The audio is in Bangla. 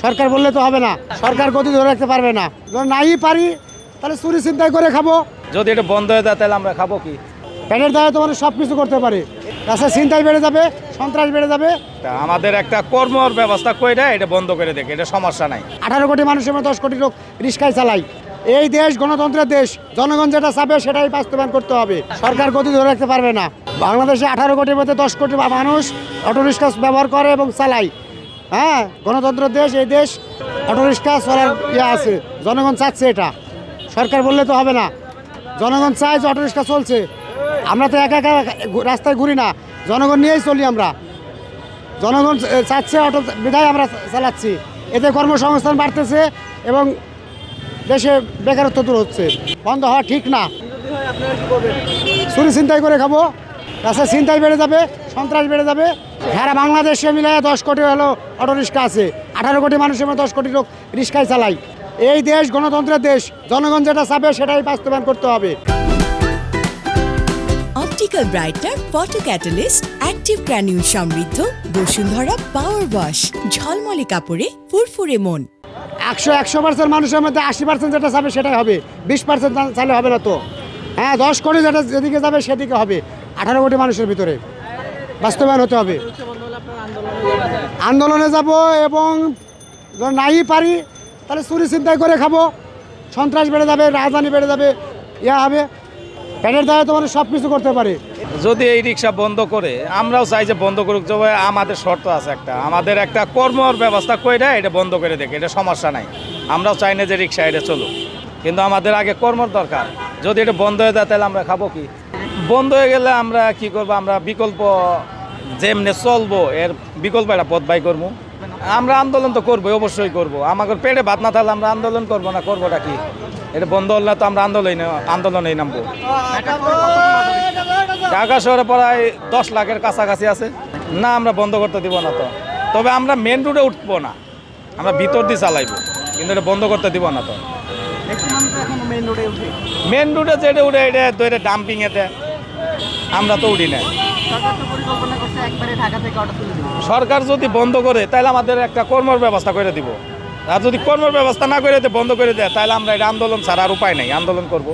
সরকার বললে তো হবে না, সরকার গতি ধরে রাখতে পারবে না। যদি নাই পারি তাহলে চুরি চিন্তাই করে খাবো। যদি এটা বন্ধ হয়ে যায় তাহলে আমরা খাবো কি? পেটের দায়ে তো সব কিছু করতে পারে। রাস্তায় চিন্তাই বেড়ে যাবে, সন্ত্রাস বেড়ে যাবে। আমাদের একটা কর্মর ব্যবস্থা করে এটা বন্ধ করে দেখে, এটা সমস্যা নাই। 18 কোটি মানুষের মধ্যে 10 কোটি লোক রিক্সায় চালায়। এই দেশ গণতন্ত্রের দেশ, জনগণ যেটা চাবে সেটাই বাস্তবায়ন করতে হবে। সরকার গতি ধরে রাখতে পারবে না। বাংলাদেশে 18 কোটির মধ্যে 10 কোটি মানুষ অটোরিক্সা ব্যবহার করে এবং চালায়। হ্যাঁ, গণতন্ত্রের দেশ, এই দেশ অটোরিক্সা চলার আছে। জনগণ চাচ্ছে এটা, সরকার বললে তো হবে না। জনগণ চায় যে অটোরিক্সা চলছে। আমরা তো একা একা রাস্তায় ঘুরি না, জনগণ নিয়েই চলি আমরা। জনগণ চাচ্ছে অটো বিধায় আমরা চালাচ্ছি। এতে কর্মসংস্থান বাড়তেছে এবং দেশে বেকারত্ব দূর হচ্ছে। বন্ধ হওয়া ঠিক না। চুরি চিন্তাই করে খাবো। রাস্তায় চিন্তাই বেড়ে যাবে, সন্ত্রাস বেড়ে যাবে। সারা বাংলাদেশে মিলায় 10 কোটি হলো অটোরিক্সা আছে। 18 কোটি মানুষের মধ্যে 10 কোটি লোক রিক্সায় চালায়। এই দেশ গণতন্ত্রের দেশ, জনগণ যেটা চাবে সেটাই বাস্তবায়ন করতে হবে। Optical brightener, photo catalyst, active granule সমৃদ্ধ বসুন্ধরা পাওয়ার ওয়াশ, ঝলমলে কাপড়ে ফুরফুরে মন। 100% মানুষের মধ্যে 80% যেটা চাবে সেটাই হবে। 20% চাইলে হবে না তো। হ্যাঁ, 10 কোটি যেটা যেদিকে যাবে সেদিকে হবে। 18 কোটি মানুষের ভিতরে বাস্তবায়ন হতে হবে। আন্দোলনে যাব এবং যদি নাই পারি তাহলে চুরি চিন্তাই করে খাবো। সন্ত্রাস বেড়ে যাবে, রাজধানী বেড়ে যাবে, হবে। পেটের দায়ে তো সব কিছু করতে পারে। যদি এই রিক্সা বন্ধ করে, আমরাও চাই যে বন্ধ করুক। তবে আমাদের শর্ত আছে একটা, আমাদের একটা কর্মর ব্যবস্থা করে এটা বন্ধ করে দেখে, এটা সমস্যা নাই। আমরাও চাই না যে রিক্সা এটা চলুক, কিন্তু আমাদের আগে কর্মর দরকার। যদি এটা বন্ধ হয়ে যায় তাহলে আমরা খাবো কি? বন্ধ হয়ে গেলে আমরা কি করবো? আমরা বিকল্প যেমনি চলবো এর বিকল্প একটা পথ বাই করবো। আমরা আন্দোলন তো করবো, অবশ্যই করবো। আমাদের পেটে ভাত না থাকলে আমরা আন্দোলন করবো না, করবোটা কি? এটা বন্ধ হলে তো আমরা আন্দোলনেই নামবো। ঢাকা শহরে প্রায় 10 লাখের কাছাকাছি আছে। না, আমরা বন্ধ করতে দিব না তো। তবে আমরা মেন রোডে উঠবো না, আমরা ভিতর দিয়ে চালাইবো, কিন্তু এটা বন্ধ করতে দিব না তো। মেন রোডে যেটা উঠে এটা ডাম্পিং এতে আমরা তো উঠি না। সরকার যদি বন্ধ করে তাহলে আমাদের একটা কর্মর ব্যবস্থা করে দিব। আর যদি কর্মর ব্যবস্থা না করে বন্ধ করে দেয় তাহলে আমরা এটা আন্দোলন ছাড়া আর উপায় নেই, আন্দোলন করব।